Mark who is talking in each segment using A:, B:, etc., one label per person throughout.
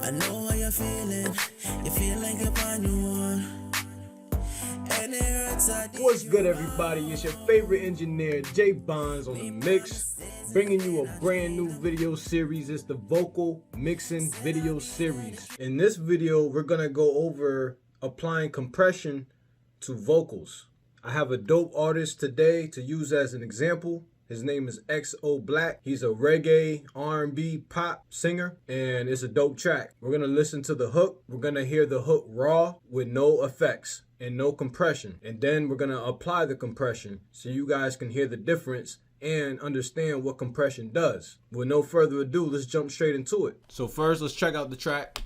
A: I know how you're feeling. You feel like you're on your own. And it hurts at the
B: What's good, everybody? It's your favorite engineer, Jbons, on the mix, bringing you a brand new video series. It's the vocal mixing video series. In this video, we're gonna go over applying compression to vocals. I have a dope artist today to use as an example. His name is XO Black. He's a reggae, R&B, pop singer, and it's a dope track. We're gonna listen to the hook. We're gonna hear the hook raw with no effects and no compression. And then we're gonna apply the compression so you guys can hear the difference and understand what compression does. With no further ado, let's jump straight into it. So first, let's check out the track.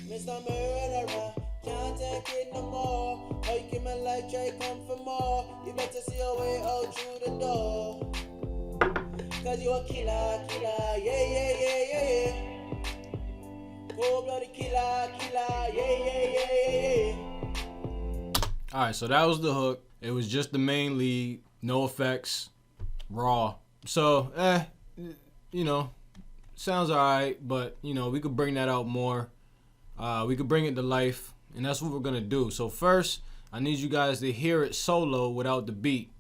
A: Mr. Murderer, can't take it no more. Oh, you keep my life, try come for more. You better see your way out through the door. Cause you a killer, killer, yeah, yeah, yeah, yeah, yeah. Cold-blooded killer, killer, yeah, yeah, yeah, yeah, yeah.
B: Alright, so that was the hook. It was just the main lead, no effects, raw. So, you know, sounds alright, but, you know, we could bring that out more. We could bring it to life, and that's what we're gonna do. So first, I need you guys to hear it solo without the beat.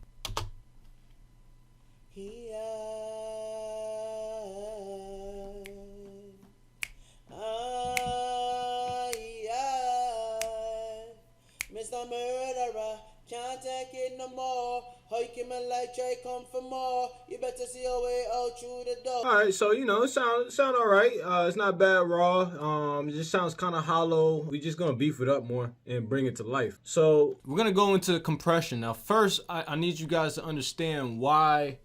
A: Mr. Murderer, can't take it no more. How you keep my life, try come for more. You better see your way out through the door.
B: All right, so you know, it sound all right. It's not bad raw. It just sounds kind of hollow. We just gonna beef it up more and bring it to life. So we're gonna go into compression now. First, I need you guys to understand why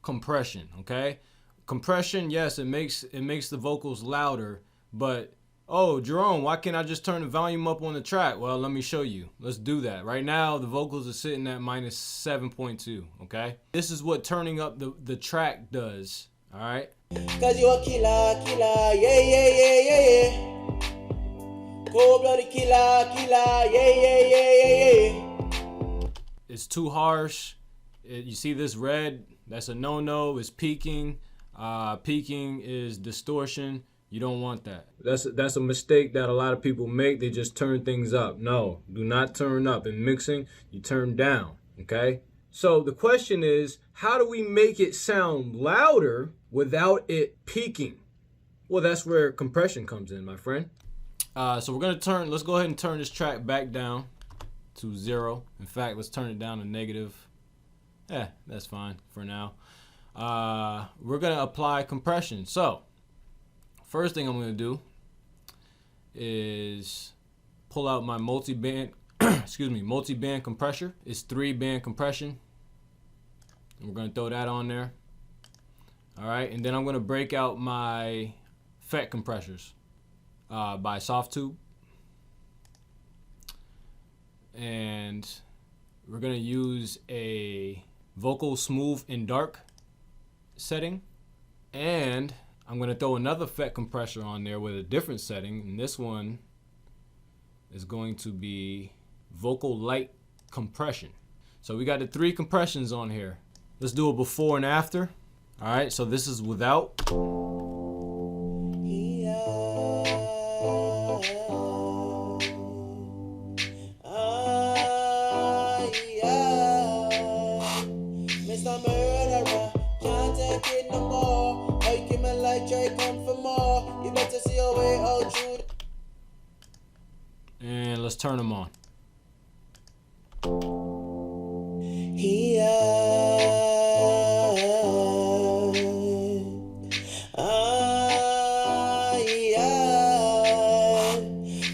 B: compression. Okay, compression. Yes, it makes the vocals louder, but oh, Jerome, why can't I just turn the volume up on the track? Well, let me show you. Let's do that. Right now, the vocals are sitting at minus 7.2, okay? This is what turning up the track does, all right?
A: Cause you a killer, killer, yeah, yeah, yeah, yeah, yeah. Cold-blooded killer, killer, yeah, yeah, yeah, yeah, yeah.
B: It's too harsh. You see this red? That's a no-no. It's peaking. Peaking is distortion. You don't want that. That's a mistake that a lot of people make. They just turn things up. No, do not turn up. In mixing, you turn down, okay? So the question is, how do we make it sound louder without it peaking? Well, that's where compression comes in, my friend. So let's go ahead and turn this track back down to 0. In fact, let's turn it down to negative. That's fine for now. We're gonna apply compression. So first thing I'm going to do is pull out my multi-band, multi-band compressor. It's 3-band compression. And we're going to throw that on there. All right, and then I'm going to break out my FET compressors by Soft Tube. And we're going to use a vocal smooth and dark setting. And I'm going to throw another FET compressor on there with a different setting, and this one is going to be vocal light compression. So we got the 3 compressions on here. Let's do a before and after. All right, so this is without.
A: Mr. Murderer, can't take it no more. Try come for more. You better see your way out through.
B: And let's turn them on.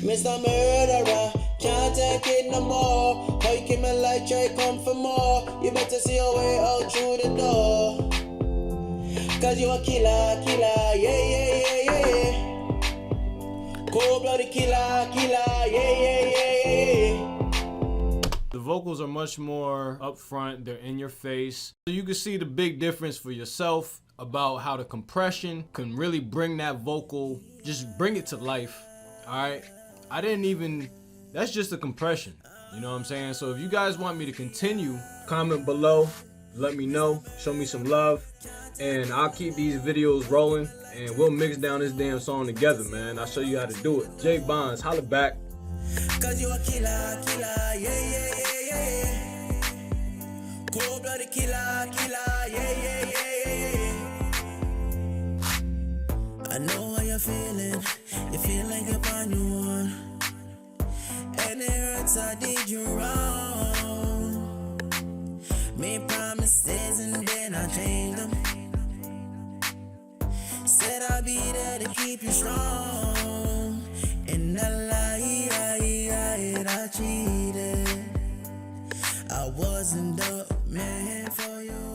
A: Mr. Murderer, can't take it no more. How you keep my life, try come for more. You better see your way out through the door. Cause you a killer, killer, yeah, yeah, yeah, yeah, yeah. Cold-blooded killer, killer, yeah, yeah, yeah, yeah, yeah.
B: The vocals are much more upfront. They're in your face. So you can see the big difference for yourself about how the compression can really bring that vocal, just bring it to life. All right. That's just the compression. You know what I'm saying? So if you guys want me to continue, comment below, let me know, show me some love, and I'll keep these videos rolling, and we'll mix down this damn song together, man. I'll show you how to do it. Jbons, holla back.
A: Cause you a killer, killer, yeah. Cold-blooded killer, yeah. I know how you're feeling. You feel like you're on your own, and it hurts. I did you wrong. Made promises and then I changed them. Said I'll be there to keep you strong, and I lied, I cheated. I wasn't the man for you.